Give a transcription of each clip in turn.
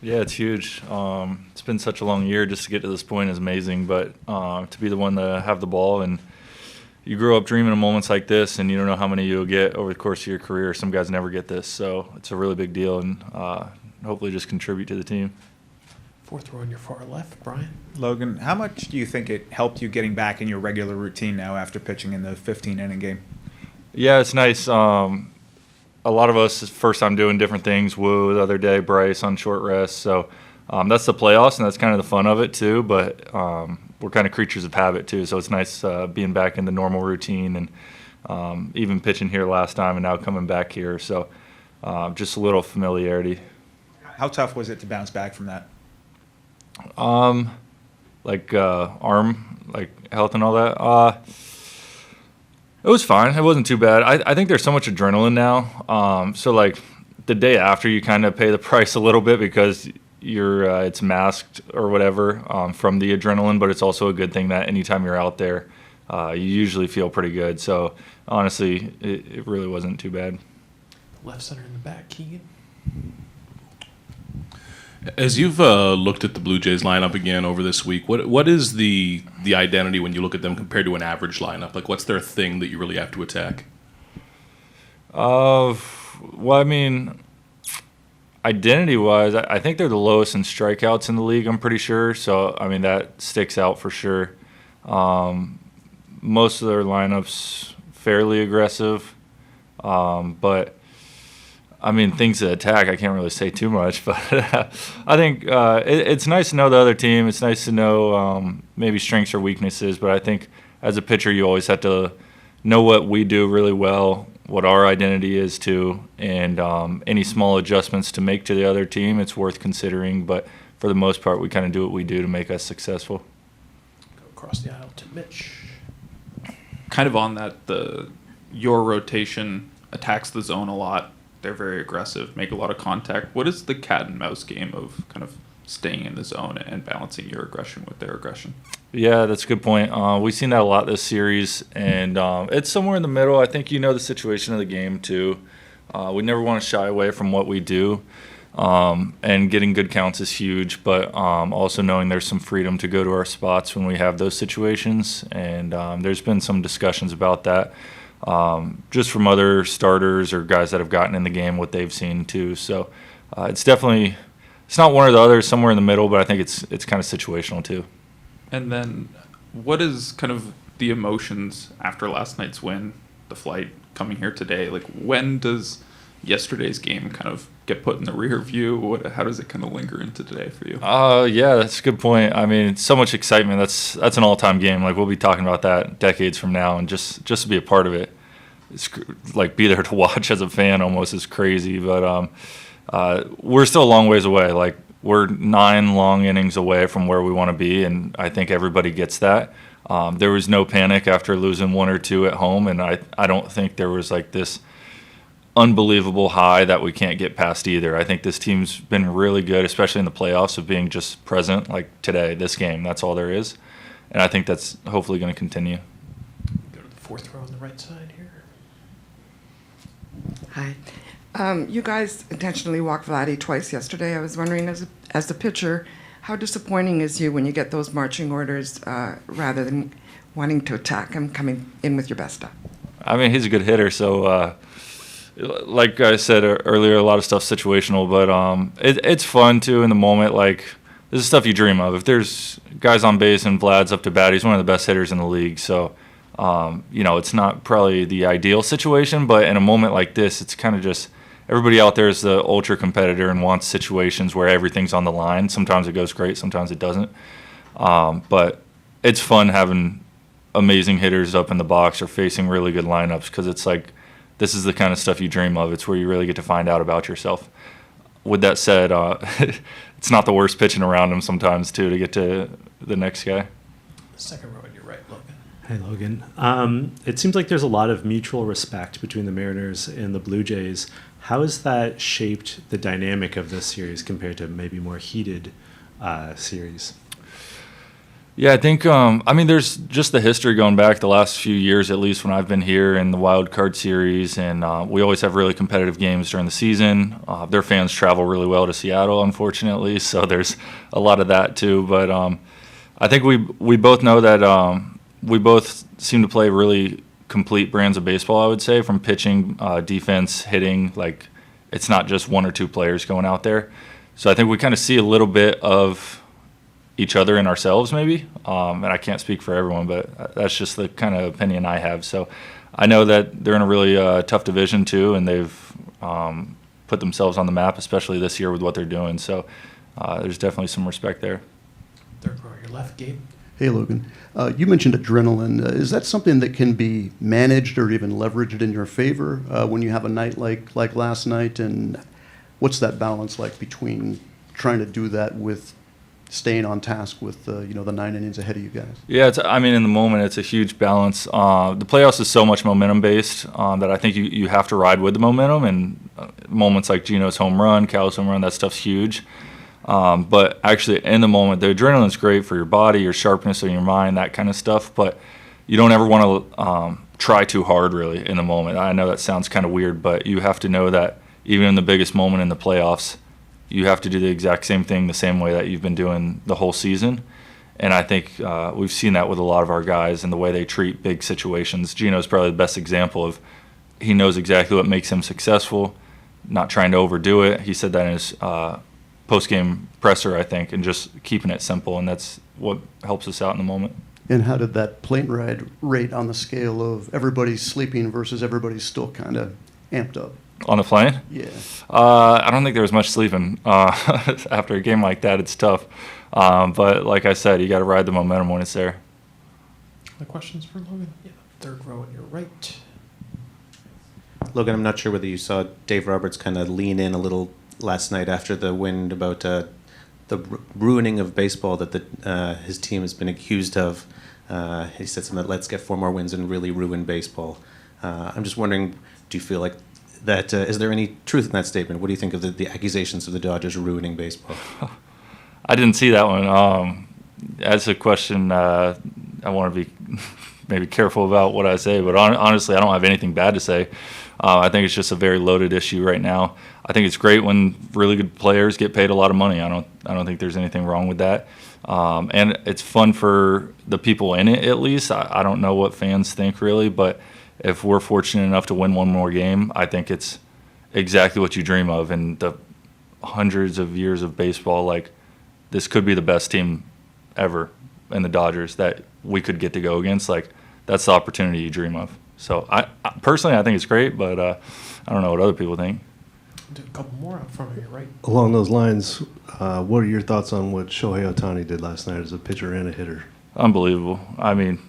Yeah, it's huge. It's been such a long year just to get to this point is amazing, but to be the one to have the ball and you grow up dreaming of moments like this, and you don't know how many you'll get over the course of your career. Some guys never get this, so it's a really big deal, and hopefully just contribute to the team. Fourth row on your far left, Brian. Logan, how much do you think it helped you getting back in your regular routine now after pitching in the 15-inning game? Yeah, it's nice. A lot of us, first time doing different things. Woo, the other day, Bryce on short rest. So that's the playoffs, and that's kind of the fun of it too. But we're kind of creatures of habit too. So it's nice being back in the normal routine and even pitching here last time and now coming back here. So just a little familiarity. How tough was it to bounce back from that? Arm, health and all that. It was fine. It wasn't too bad. I think there's so much adrenaline now. So like the day after, you kind of pay the price a little bit because it's masked or whatever from the adrenaline. But it's also a good thing that anytime you're out there, you usually feel pretty good. So honestly, it really wasn't too bad. Left center in the back, Keegan. As you've looked at the Blue Jays lineup again over this week, what is the identity when you look at them compared to an average lineup? Like, what's their thing that you really have to attack? Well, I mean, identity-wise, I think they're the lowest in strikeouts in the league, I'm pretty sure. So, I mean, that sticks out for sure. Most of their lineups fairly aggressive, but I mean, things to attack, I can't really say too much, but I think it's nice to know the other team. It's nice to know maybe strengths or weaknesses, but I think as a pitcher, you always have to know what we do really well, what our identity is too, and any small adjustments to make to the other team, it's worth considering. But for the most part, we kind of do what we do to make us successful. Go across the aisle to Mitch. Kind of on that, your rotation attacks the zone a lot. They're very aggressive, make a lot of contact. What is the cat and mouse game of kind of staying in the zone and balancing your aggression with their aggression? Yeah, that's a good point. We've seen that a lot this series, and it's somewhere in the middle. I think you know the situation of the game, too. We never want to shy away from what we do, and getting good counts is huge, but also knowing there's some freedom to go to our spots when we have those situations, and there's been some discussions about that. Just from other starters or guys that have gotten in the game, what they've seen too. So it's definitely, it's not one or the other, it's somewhere in the middle, but I think it's kind of situational too. And then what is kind of the emotions after last night's win, the flight coming here today? Like, when does yesterday's game kind of get put in the rear view? How does it kind of linger into today for you? Yeah, that's a good point. I mean, so much excitement. That's an all-time game. Like, we'll be talking about that decades from now, and just to be a part of it, it's like be there to watch as a fan almost is crazy. But we're still a long ways away. Like, we're 9 long innings away from where we want to be, and I think everybody gets that. There was no panic after losing 1 or 2 at home, and I don't think there was like this unbelievable high that we can't get past either. I think this team's been really good, especially in the playoffs, of being just present, like today, this game. That's all there is. And I think that's hopefully going to continue. Go to the fourth row on the right side here. Hi. You guys intentionally walked Vladdy twice yesterday. I was wondering, as a pitcher, how disappointing is you when you get those marching orders rather than wanting to attack him, coming in with your best stuff? I mean, he's a good hitter, so like I said earlier, a lot of stuff's situational, but it's fun too in the moment. Like, this is stuff you dream of. If there's guys on base and Vlad's up to bat, he's one of the best hitters in the league. So, it's not probably the ideal situation, but in a moment like this, it's kind of just everybody out there is the ultra competitor and wants situations where everything's on the line. Sometimes it goes great, sometimes it doesn't. But it's fun having amazing hitters up in the box or facing really good lineups because it's like, this is the kind of stuff you dream of. It's where you really get to find out about yourself. With that said, it's not the worst pitching around him sometimes, too, to get to the next guy. Second row on your right, Logan. Hey, Logan. It seems like there's a lot of mutual respect between the Mariners and the Blue Jays. How has that shaped the dynamic of this series compared to maybe more heated series? Yeah, I think, I mean, there's just the history going back the last few years, at least when I've been here in the Wild Card Series, and we always have really competitive games during the season. Their fans travel really well to Seattle, unfortunately, so there's a lot of that too. But I think we both know that we both seem to play really complete brands of baseball, I would say, from pitching, defense, hitting. Like, it's not just one or two players going out there. So I think we kind of see a little bit of each other and ourselves, maybe. And I can't speak for everyone, but that's just the kind of opinion I have. So I know that they're in a really tough division too, and they've put themselves on the map, especially this year with what they're doing. So there's definitely some respect there. Third row on your left, Gabe. Hey, Logan. You mentioned adrenaline. Is that something that can be managed or even leveraged in your favor when you have a night like last night? And what's that balance like between trying to do that with staying on task with the 9 innings ahead of you guys? Yeah, I mean, in the moment, it's a huge balance. The playoffs is so much momentum-based that I think you have to ride with the momentum, and moments like Gino's home run, Cal's home run, that stuff's huge. But actually, in the moment, the adrenaline's great for your body, your sharpness of your mind, that kind of stuff, but you don't ever want to try too hard, really, in the moment. I know that sounds kind of weird, but you have to know that even in the biggest moment in the playoffs, you have to do the exact same thing the same way that you've been doing the whole season. And I think we've seen that with a lot of our guys and the way they treat big situations. Gino's probably the best example of he knows exactly what makes him successful, not trying to overdo it. He said that in his post-game presser, I think, and just keeping it simple, and that's what helps us out in the moment. And how did that plane ride rate on the scale of everybody's sleeping versus everybody's still kind of amped up? On the plane? Yeah. I don't think there was much sleeping. After a game like that, it's tough. But like I said, you got to ride the momentum when it's there. Other questions for Logan? Yeah, third row on your right. Logan, I'm not sure whether you saw Dave Roberts kind of lean in a little last night after the win about the ruining of baseball that his team has been accused of. He said something that let's get 4 more wins and really ruin baseball. I'm just wondering, do you feel like that is there any truth in that statement? What do you think of the accusations of the Dodgers ruining baseball? I didn't see that one. That's a question I want to be maybe careful about what I say, but honestly, I don't have anything bad to say. I think it's just a very loaded issue right now. I think it's great when really good players get paid a lot of money. I don't think there's anything wrong with that. And it's fun for the people in it, at least. I don't know what fans think really, but if we're fortunate enough to win one more game, I think it's exactly what you dream of. In the hundreds of years of baseball, like, this could be the best team ever in the Dodgers that we could get to go against. Like, that's the opportunity you dream of. So I personally, I think it's great, but I don't know what other people think. Do a couple more out front on your right. Along those lines, what are your thoughts on what Shohei Ohtani did last night as a pitcher and a hitter? Unbelievable. I mean,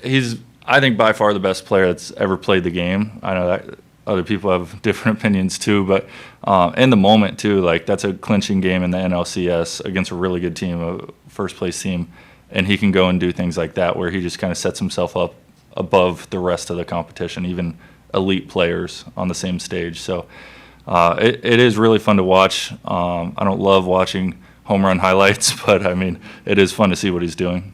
he's, I think, by far the best player that's ever played the game. I know that other people have different opinions too, but in the moment too, like, that's a clinching game in the NLCS against a really good team, a first-place team, and he can go and do things like that where he just kind of sets himself up above the rest of the competition, even elite players on the same stage. So it is really fun to watch. I don't love watching home run highlights, but I mean, it is fun to see what he's doing.